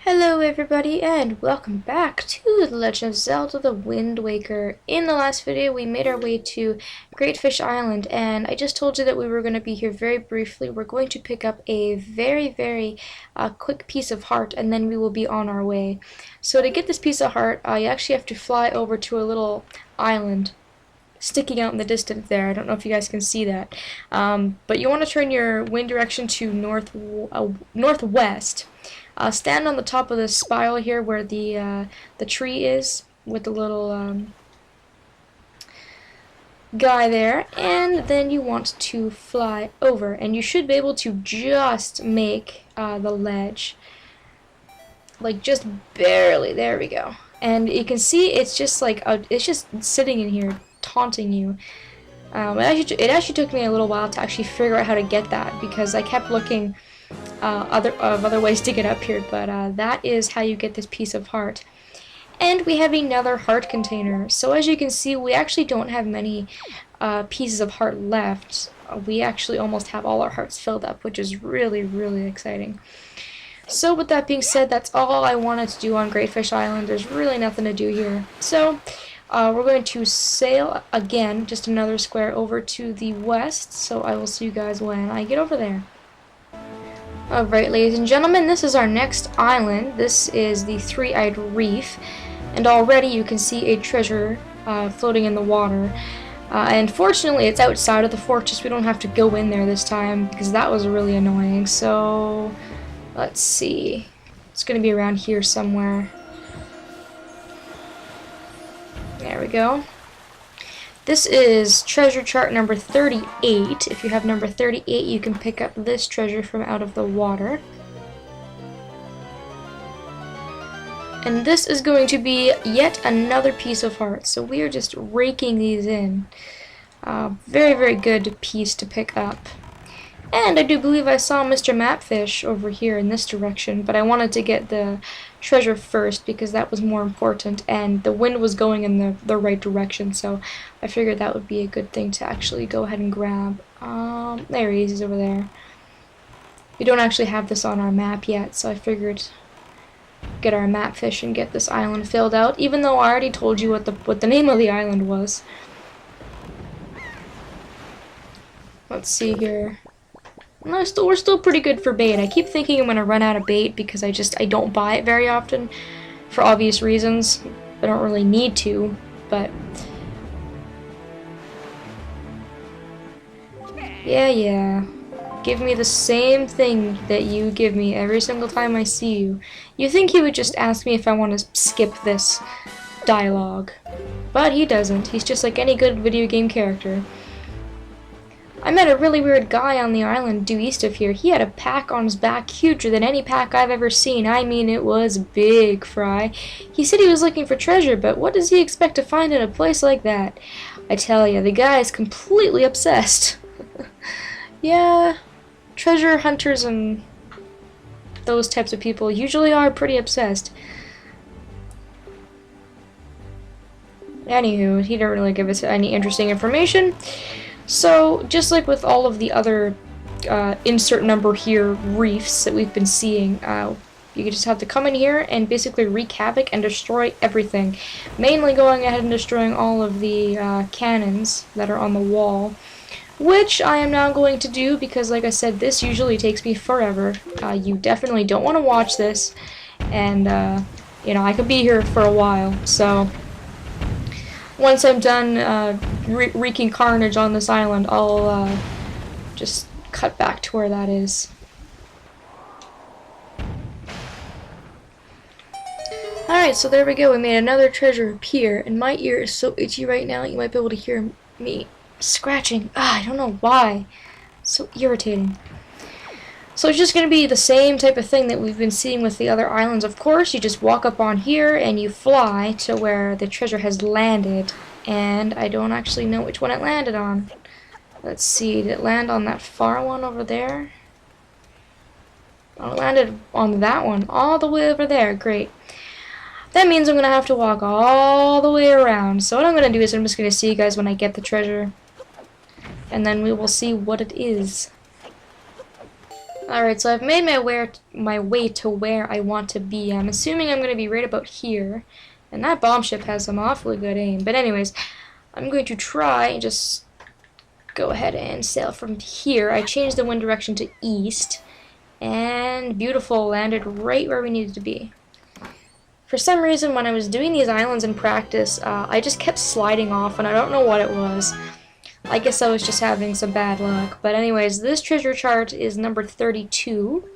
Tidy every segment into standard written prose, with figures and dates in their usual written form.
Hello everybody and welcome back to The Legend of Zelda the Wind Waker. In the last video we made our way to Greatfish Island and I just told you that we were going to be here very briefly. We're going to pick up a very quick piece of heart and then we will be on our way. So to get this piece of heart you actually have to fly over to a little island sticking out in the distance there. I don't know if you guys can see that. But you want to turn your wind direction to northwest. Stand on the top of this spiral here where the tree is with the little guy there, and then you want to fly over, and you should be able to just make the ledge, like just barely. There we go. And you can see it's just like it's just sitting in here taunting you. It actually took me a little while to actually figure out how to get that because I kept looking other ways to get up here, but that is how you get this piece of heart. And we have another heart container. So as you can see, we actually don't have many pieces of heart left. We actually almost have all our hearts filled up, which is really exciting. So with that being said, that's all I wanted to do on Greatfish Island. There's really nothing to do here. So we're going to sail again, just another square over to the west. So I will see you guys when I get over there. Alright, ladies and gentlemen, this is our next island. This is the Three-Eyed Reef, and already you can see a treasure floating in the water. And fortunately, it's outside of the fortress. We don't have to go in there this time, because that was really annoying. So, let's see. It's going to be around here somewhere. There we go. This is treasure chart number 38. If you have number 38, you can pick up this treasure from out of the water. And this is going to be yet another piece of heart. So we are just raking these in. Very good piece to pick up. And I do believe I saw Mr. Mapfish over here in this direction, but I wanted to get the treasure first because that was more important, and the wind was going in the right direction, so I figured that would be a good thing to actually go ahead and grab. There he is, he's over there. We don't actually have this on our map yet, so I figured get our Mapfish and get this island filled out, even though I already told you what the name of the island was. Let's see here. No, we're still pretty good for bait. I keep thinking I'm gonna run out of bait because I don't buy it very often, for obvious reasons. I don't really need to, but yeah. Give me the same thing that you give me every single time I see you. You think he would just ask me if I want to skip this dialogue, but he doesn't. He's just like any good video game character. I met a really weird guy on the island due east of here. He had a pack on his back huger than any pack I've ever seen. I mean, it was big, Fry. He said he was looking for treasure, but what does he expect to find in a place like that? I tell you, the guy is completely obsessed. Yeah, treasure hunters and those types of people usually are pretty obsessed. Anywho, he didn't really give us any interesting information. So, just like with all of the other insert number here reefs that we've been seeing, you just have to come in here and basically wreak havoc and destroy everything. Mainly going ahead and destroying all of the cannons that are on the wall, which I am now going to do because, like I said, this usually takes me forever. You definitely don't want to watch this, and you know, I could be here for a while, so once I'm done wreaking carnage on this island, I'll just cut back to where that is. Alright, so there we go. We made another treasure appear, and my ear is so itchy right now, you might be able to hear me scratching. I don't know why. It's so irritating. So it's just going to be the same type of thing that we've been seeing with the other islands. Of course, you just walk up on here and you fly to where the treasure has landed. And I don't actually know which one it landed on. Let's see, did it land on that far one over there? Oh, it landed on that one, all the way over there. Great. That means I'm going to have to walk all the way around. So what I'm going to do is I'm just going to see you guys when I get the treasure. And then we will see what it is. Alright, so I've made my way to where I want to be. I'm assuming I'm going to be right about here. And that bomb ship has some awfully good aim. But anyways, I'm going to try and just go ahead and sail from here. I changed the wind direction to east. And beautiful, landed right where we needed to be. For some reason, when I was doing these islands in practice, I just kept sliding off, and I don't know what it was. I guess I was just having some bad luck. But anyways, this treasure chart is number 32.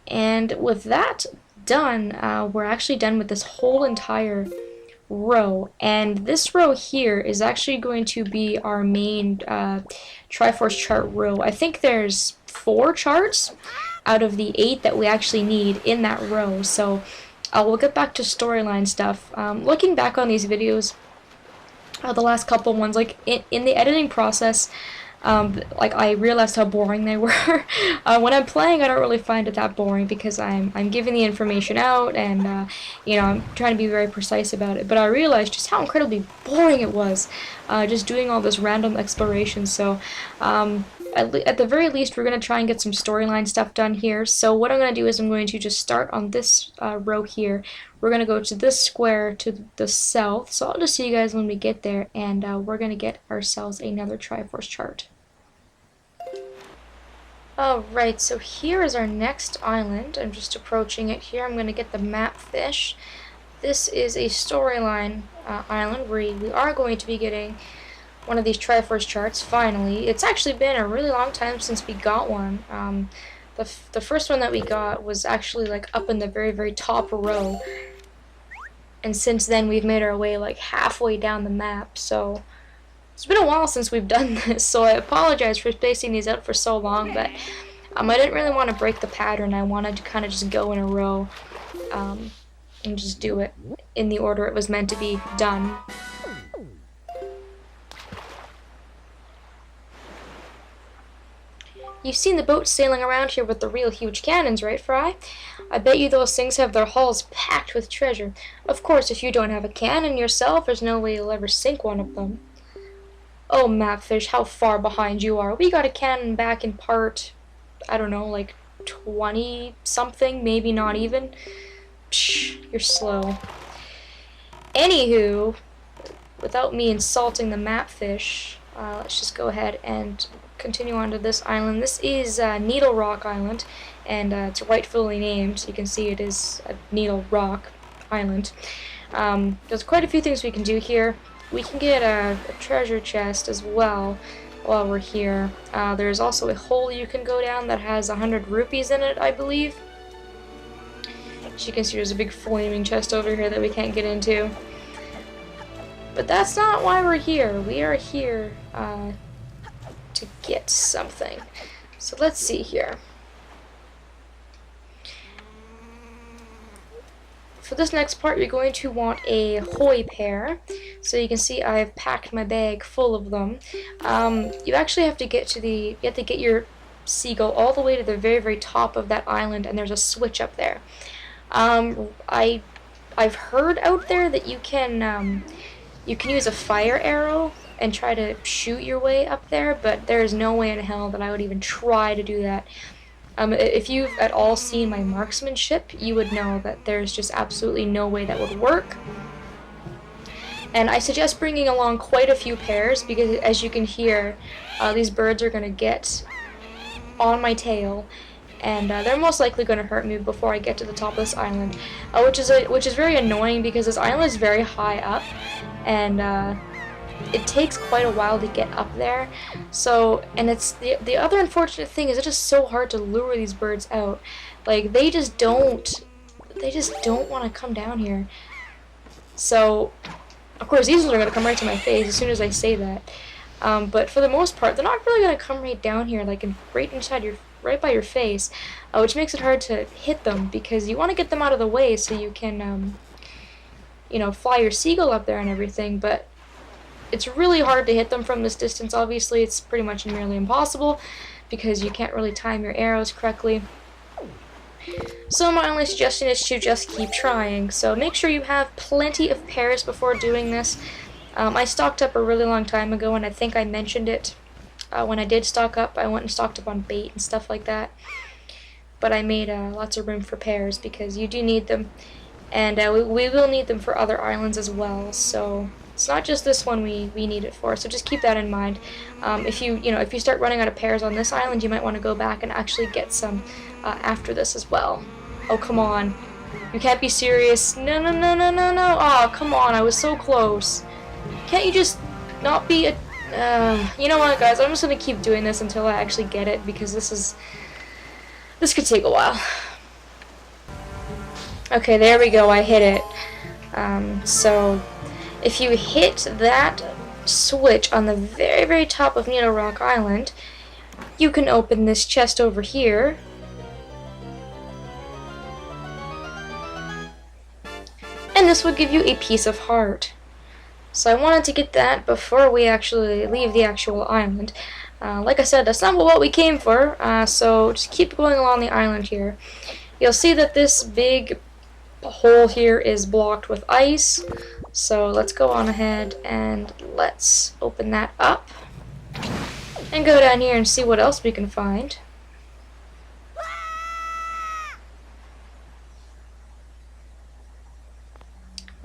And with that done, we're actually done with this whole entire row. And this row here is actually going to be our main Triforce chart row. I think there's 4 charts out of the 8 that we actually need in that row. So we'll get back to storyline stuff. Looking back on these videos, the last couple ones, like in the editing process, like I realized how boring they were. When I'm playing, I don't really find it that boring because I'm giving the information out and you know, I'm trying to be very precise about it. But I realized just how incredibly boring it was, just doing all this random exploration. So at the very least, we're going to try and get some storyline stuff done here. So what I'm going to do is I'm going to just start on this row here. We're going to go to this square to the south. So I'll just see you guys when we get there, and we're going to get ourselves another Triforce chart. Alright, so here is our next island. I'm just approaching it here. I'm going to get the map fish. This is a storyline island where we are going to be getting one of these Triforce charts, finally. It's actually been a really long time since we got one. The first one that we got was actually like up in the very, very top row. And since then we've made our way like halfway down the map, so it's been a while since we've done this, so I apologize for spacing these out for so long, but I didn't really want to break the pattern. I wanted to kind of just go in a row and just do it in the order it was meant to be done. You've seen the boats sailing around here with the real huge cannons, right, Fry? I bet you those things have their hulls packed with treasure. Of course, if you don't have a cannon yourself, there's no way you'll ever sink one of them. Oh, Mapfish, how far behind you are. We got a cannon back in part, I don't know, like 20-something, maybe not even. Psh, you're slow. Anywho, without me insulting the Mapfish, let's just go ahead and continue on to this island. This is Needle Rock Island, and it's rightfully named. So you can see it is a Needle Rock Island. There's quite a few things we can do here. We can get a treasure chest as well while we're here. There's also a hole you can go down that has 100 rupees in it, I believe. As you can see, there's a big flaming chest over here that we can't get into. But that's not why we're here. We are here to get something. So let's see here. For this next part, you're going to want a hoi pair. So you can see I've packed my bag full of them. You actually have to get your seagull all the way to the very, very top of that island, and there's a switch up there. I've heard out there that you can use a fire arrow and try to shoot your way up there, but there is no way in hell that I would even try to do that. If you've at all seen my marksmanship, you would know that there's just absolutely no way that would work. And I suggest bringing along quite a few pairs, because as you can hear, these birds are going to get on my tail, and they're most likely going to hurt me before I get to the top of this island, which is very annoying because this island is very high up, and it takes quite a while to get up there. So, and it's the other unfortunate thing is it's just so hard to lure these birds out. Like they just don't want to come down here. So, of course, these ones are going to come right to my face as soon as I say that. But for the most part, they're not really going to come right down here, like right by your face, which makes it hard to hit them because you want to get them out of the way so you can, you know, fly your seagull up there and everything. But it's really hard to hit them from this distance. Obviously, it's pretty much nearly impossible because you can't really time your arrows correctly. So my only suggestion is to just keep trying. So make sure you have plenty of pairs before doing this. I stocked up a really long time ago, and I think I mentioned it when I did stock up, I went and stocked up on bait and stuff like that. But I made lots of room for pears because you do need them, and we will need them for other islands as well. So it's not just this one we need it for. So just keep that in mind. If you start running out of pears on this island, you might want to go back and actually get some after this as well. Oh, come on. You can't be serious. No, no, no, no, no, no. Oh, come on. I was so close. Can't you just not be a... you know what, guys? I'm just going to keep doing this until I actually get it, because this could take a while. Okay, there we go. I hit it. So if you hit that switch on the very, very top of Needle Rock Island, you can open this chest over here. And this will give you a piece of heart. So I wanted to get that before we actually leave the actual island. Like I said, that's not what we came for, so just keep going along the island here. You'll see that this big hole here is blocked with ice, so let's go on ahead and let's open that up and go down here and see what else we can find.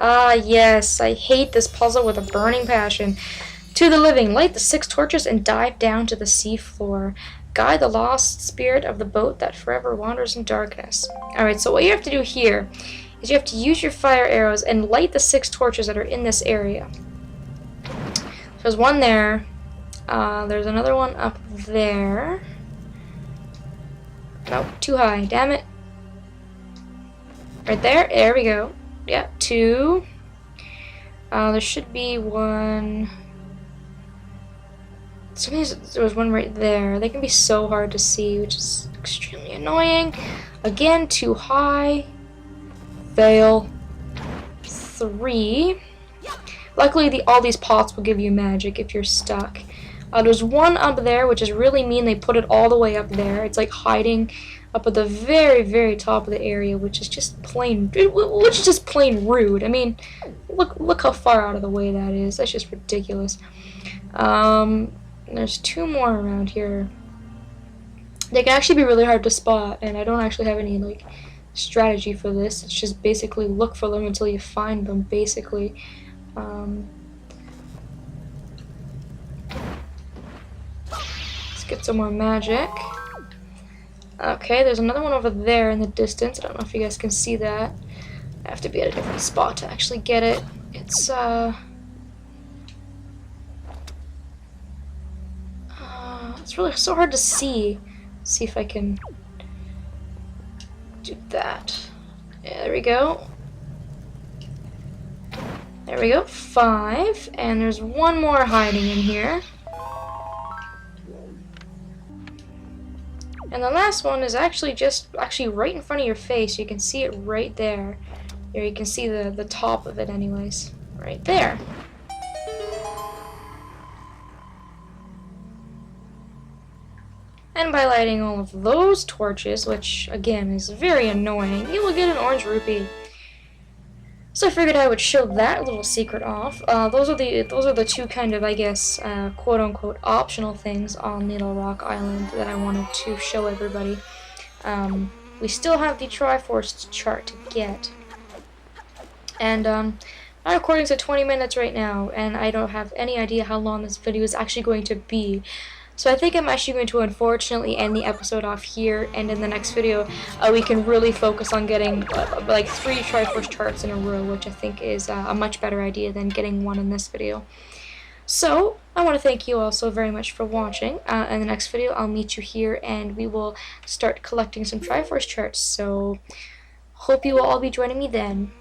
Ah, yes, I hate this puzzle with a burning passion. To the living, light the 6 torches and dive down to the sea floor. Guide the lost spirit of the boat that forever wanders in darkness. Alright, so what you have to do here is you have to use your fire arrows and light the 6 torches that are in this area. There's one there. There's another one up there. Nope, too high. Damn it. Right there. There we go. Yeah, 2. There should be one. Sometimes there was one right there. They can be so hard to see, which is extremely annoying. Again, too high. Fail. 3. Luckily, all these pots will give you magic if you're stuck. There's one up there, which is really mean. They put it all the way up there. It's like hiding up at the very, very top of the area, which is just plain rude. I mean, look how far out of the way that is. That's just ridiculous. There's 2 more around here. They can actually be really hard to spot, and I don't actually have any like strategy for this. It's just basically look for them until you find them, basically. Let's get some more magic. Okay, there's another one over there in the distance. I don't know if you guys can see that. I have to be at a different spot to actually get it. It's really so hard to see. Let's see if I can do that. Yeah, there we go. There we go. 5, and there's one more hiding in here. And the last one is actually right in front of your face. You can see it right there. There, you can see the top of it anyways. Right there. And by lighting all of those torches, which again is very annoying, you will get an orange rupee. So I figured I would show that little secret off. Those are the 2 kind of, I guess, quote-unquote optional things on Needle Rock Island that I wanted to show everybody. We still have the Triforce chart to get. And my recording's at 20 minutes right now, and I don't have any idea how long this video is actually going to be. So I think I'm actually going to unfortunately end the episode off here, and in the next video we can really focus on getting like 3 Triforce charts in a row, which I think is a much better idea than getting one in this video. So I want to thank you all so very much for watching. In the next video I'll meet you here and we will start collecting some Triforce charts, so hope you will all be joining me then.